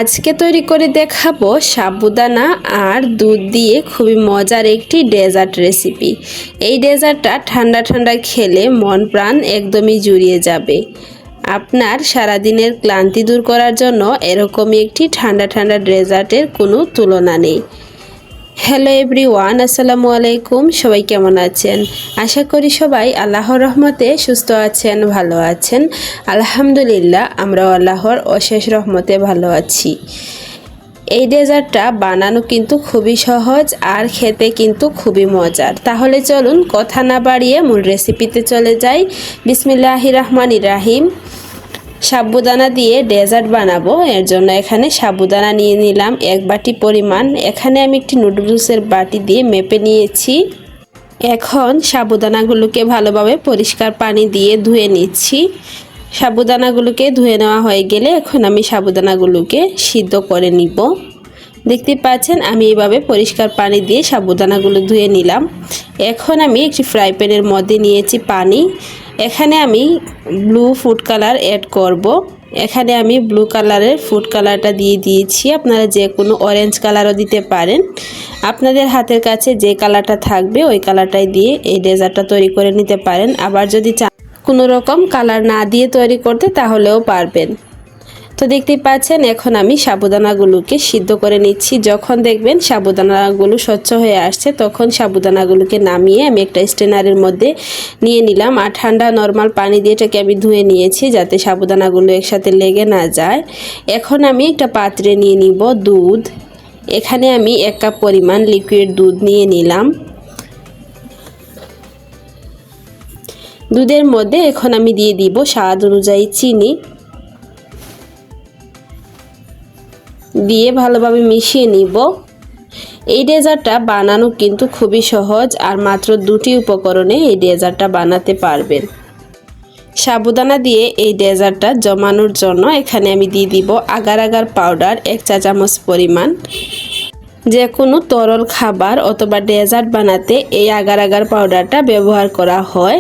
আজকে তৈরি করে দেখাবো সাবুদানা আর দুধ দিয়ে খুবই মজার একটি ডেজার্ট রেসিপি। এই ডেজার্টটা ঠান্ডা ঠান্ডা খেলে মন প্রাণ একদমই জুড়িয়ে যাবে। আপনার সারাদিনের ক্লান্তি দূর করার জন্য এরকমই একটি ঠান্ডা ঠান্ডা ডেজার্টের কোনো তুলনা নেই। হ্যালো এভরিওয়ান, আসসালামু আলাইকুম। সবাই কেমন আছেন? আশা করি সবাই আল্লাহর রহমতে সুস্থ আছেন, ভালো আছেন। আলহামদুলিল্লাহ, আমরাও আল্লাহর অশেষ রহমতে ভালো আছি। এই ডেজার্টটা বানানো কিন্তু খুবই সহজ আর খেতে কিন্তু খুবই মজার। তাহলে চলুন কথা না বাড়িয়ে মূল রেসিপিতে চলে যাই। বিসমিল্লাহির রহমানির রহিম। সাবুদানা দিয়ে ডেজার্ট বানাবো, এর জন্য এখানে সাবুদানা নিয়ে নিলাম 1 বাটি পরিমাণ। এখানে আমি একটি নুডলসের বাটি দিয়ে মেপে নিয়েছি। এখন সাবুদানাগুলোকে ভালোভাবে পরিষ্কার পানি দিয়ে ধুয়ে নিচ্ছি। সাবুদানাগুলোকে ধুয়ে নেওয়া হয়ে গেলে এখন আমি সাবুদানাগুলোকে সিদ্ধ করে নিব। দেখতে পাচ্ছেন আমি এইভাবে পরিষ্কার পানি দিয়ে সাবুদানাগুলো ধুয়ে নিলাম। এখন আমি একটি ফ্রাই প্যানের মধ্যে নিয়েছি পানি। এখানে আমি ব্লু ফুড কালার অ্যাড করব। এখানে আমি ব্লু কালারের ফুড কালারটা দিয়ে দিয়েছি। আপনারা যে কোনো অরেঞ্জ কালারও দিতে পারেন। আপনাদের হাতের কাছে যে কালারটা থাকবে ওই কালারটাই দিয়ে এই ডেজার্টটা তৈরি করে নিতে পারেন। আবার যদি চান কোনো রকম কালার না দিয়ে তৈরি করতে তাহলেও পারবেন। তো দেখতেই পাচ্ছেন এখন আমি সাবুদানাগুলোকে সিদ্ধ করে নিচ্ছি। যখন দেখবেন সাবুদানাগুলো স্বচ্ছ হয়ে আসছে তখন সাবুদানাগুলোকে নামিয়ে আমি একটা স্ট্রেনারের মধ্যে নিয়ে নিলাম। আর ঠান্ডা নর্মাল পানি দিয়ে এটাকে আমি ধুয়ে নিয়েছি যাতে সাবুদানাগুলো একসাথে লেগে না যায়। এখন আমি একটা পাত্রে নিয়ে নিব দুধ। এখানে আমি 1 কাপ পরিমাণ লিকুইড দুধ নিয়ে নিলাম। দুধের মধ্যে এখন আমি দিয়ে দিব স্বাদ অনুযায়ী চিনি, দিয়ে ভালোভাবে মিশিয়ে নিব। এই ডেজার্টটা বানানো কিন্তু খুবই সহজ আর মাত্র 2টি উপকরণে এই ডেজার্টটা বানাতে পারবেন। সাবুদানা দিয়ে এই ডেজার্টটা জমানোর জন্য এখানে আমি দিয়ে দিব আগার আগার পাউডার 1 চা চামচ পরিমাণ। যে কোনো তরল খাবার অথবা ডেজার্ট বানাতে এই আগার আগার পাউডারটা ব্যবহার করা হয়।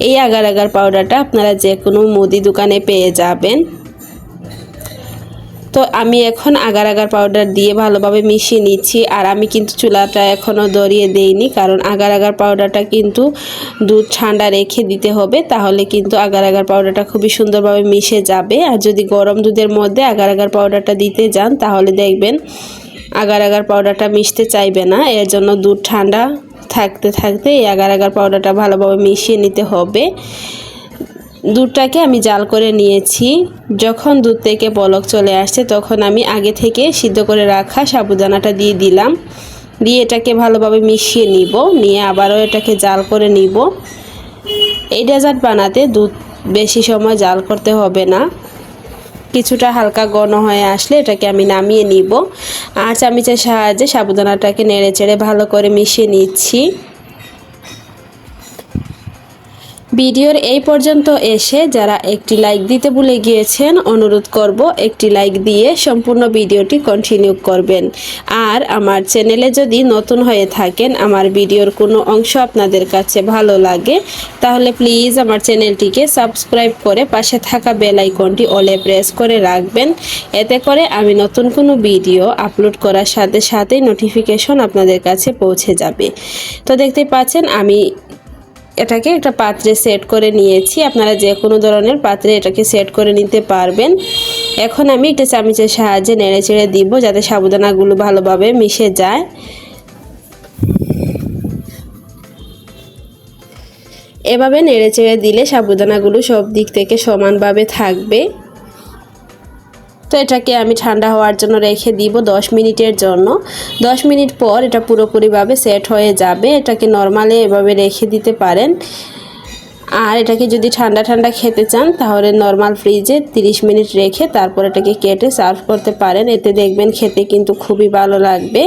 এই আগার আগার পাউডারটা আপনারা যে কোনো মুদি দোকানে পেয়ে যাবেন। তো আমি এখন আগার আগার পাউডার দিয়ে ভালোভাবে মিশিয়ে নিচ্ছি। আর আমি কিন্তু চুলাটা এখনও ধরিয়ে দেইনি, কারণ আগার আগার পাউডারটা কিন্তু দুধ ঠান্ডা রেখে দিতে হবে, তাহলে কিন্তু আগার আগার পাউডারটা খুবই সুন্দরভাবে মিশে যাবে। আর যদি গরম দুধের মধ্যে আগার আগার পাউডারটা দিতে যান তাহলে দেখবেন আগার আগার পাউডারটা মিশতে চাইবে না। এর জন্য দুধ ঠান্ডা থাকতে থাকতে এই আগার আগার পাউডারটা ভালোভাবে মিশিয়ে নিতে হবে। দুধটাকে আমি জাল করে নিয়েছি। যখন দুধ থেকে বলক চলে আসছে তখন আমি আগে থেকে সিদ্ধ করে রাখা সাবুদানাটা দিয়ে দিলাম। দিয়ে এটাকে ভালোভাবে মিশিয়ে নিব, নিয়ে আবারও এটাকে জাল করে নিব। এই ডেজার্ট বানাতে দুধ বেশি সময় জাল করতে হবে না। কিছুটা হালকা ঘন হয়ে আসলে এটাকে আমি নামিয়ে নিব। আর চামচের সাহায্যে সাবুদানাটাকে নেড়ে চেড়ে ভালো করে মিশিয়ে নিচ্ছি। ভিডিওর এই পর্যন্ত এসে যারা একটি লাইক দিতে ভুলে গিয়েছেন অনুরোধ করব একটি লাইক দিয়ে সম্পূর্ণ ভিডিওটি কন্টিনিউ করবেন। আর আমার চ্যানেলে যদি নতুন হয়ে থাকেন, আমার ভিডিওর কোনো অংশ আপনাদের কাছে ভালো লাগে তাহলে প্লিজ আমার চ্যানেলটিকে সাবস্ক্রাইব করে পাশে থাকা বেল আইকনটি অলে প্রেস করে রাখবেন। এতে করে আমি নতুন কোনো ভিডিও আপলোড করার সাথে সাথেই নোটিফিকেশন আপনাদের কাছে পৌঁছে যাবে। তো দেখতে পাচ্ছেন আমি এটাকে একটা পাত্রে সেট করে নিয়েছি। আপনারা যে কোনো ধরনের পাত্রে এটাকে সেট করে নিতে পারবেন। এখন আমি একটা চামচের সাহায্যে নেড়ে চেড়ে দিব যাতে সাবুদানাগুলো ভালোভাবে মিশে যায়। এভাবে নেড়ে চেড়ে দিলে সাবুদানাগুলো সব দিক থেকে সমানভাবে থাকবে। তো এটাকে আমি ঠান্ডা হওয়ার জন্য রেখে দিব 10 মিনিটের জন্য। 10 মিনিট পর এটা পুরোপুরিভাবে সেট হয়ে যাবে। এটাকে নরমালে এভাবে রেখে দিতে পারেন। আর এটাকে যদি ঠান্ডা ঠান্ডা খেতে চান তাহলে নরমাল ফ্রিজে 30 মিনিট রেখে তারপর এটাকে কেটে সার্ভ করতে পারেন। এতে দেখবেন খেতে কিন্তু খুবই ভালো লাগবে।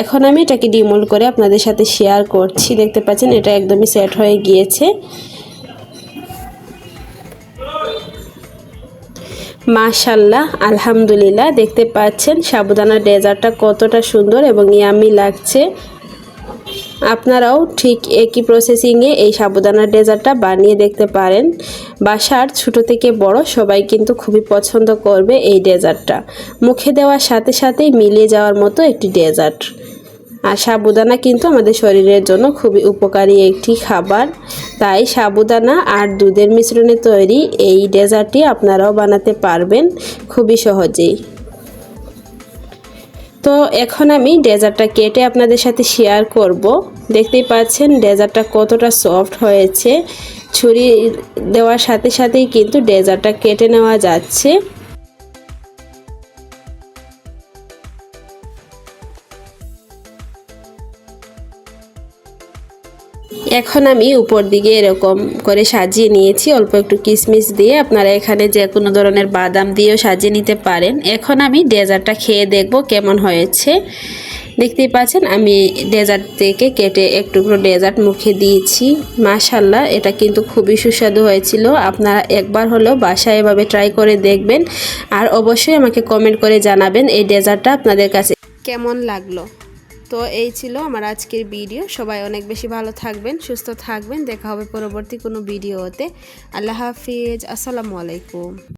এখন আমি এটাকে ডিমোল্ড করে আপনাদের সাথে শেয়ার করছি। দেখতে পাচ্ছেন এটা একদমই সেট হয়ে গিয়েছে। মাশাআল্লাহ, আলহামদুলিল্লাহ। দেখতে পাচ্ছেন সাবুদানার ডেজার্টটা কতটা সুন্দর এবং ইয়াম্মি লাগছে। আপনারাও ঠিক একই প্রসেসিংয়ে এই সাবুদানার ডেজার্টটা বানিয়ে দেখতে পারেন। বাসার ছোট থেকে বড় সবাই কিন্তু খুবই পছন্দ করবে এই ডেজার্টটা। মুখে দেওয়ার সাথে সাথেই মিলিয়ে যাওয়ার মতো একটি ডেজার্ট। আর সাবুদানা কিন্তু আমাদের শরীরের জন্য খুবই উপকারী একটি খাবার, তাই সাবুদানা আর দুধের মিশ্রণে তৈরি এই ডেজার্টটি আপনারাও বানাতে পারবেন খুবই সহজেই। তো এখন আমি ডেজার্টটা কেটে আপনাদের সাথে শেয়ার করব। দেখতেই পাচ্ছেন ডেজার্টটা কতটা সফট হয়েছে। ছুরি দেওয়ার সাথে সাথেই কিন্তু ডেজার্টটা কেটে নেওয়া যাচ্ছে। এখন আমি উপর দিকে এরকম করে সাজিয়ে নিয়েছি অল্প একটু কিশমিশ দিয়ে। আপনারা এখানে যে কোনো ধরনের বাদাম দিয়েও সাজিয়ে নিতে পারেন। এখন আমি ডেজার্টটা খেয়ে দেখব কেমন হয়েছে। দেখতেই পাচ্ছেন আমি ডেজার্ট থেকে কেটে একটু ডেজার্ট মুখে দিয়েছি। মাশাআল্লাহ, এটা কিন্তু খুবই সুস্বাদু হয়েছিল। আপনারা একবার হলেও বাসায় এভাবে ট্রাই করে দেখবেন আর অবশ্যই আমাকে কমেন্ট করে জানাবেন এই ডেজার্টটা আপনাদের কাছে কেমন লাগলো। তো এই ছিল আমার আজকের ভিডিও। সবাই অনেক বেশি ভালো থাকবেন, সুস্থ থাকবেন। দেখা হবে পরবর্তী কোনো ভিডিওতে। আল্লাহ হাফিজ, আসসালামু আলাইকুম।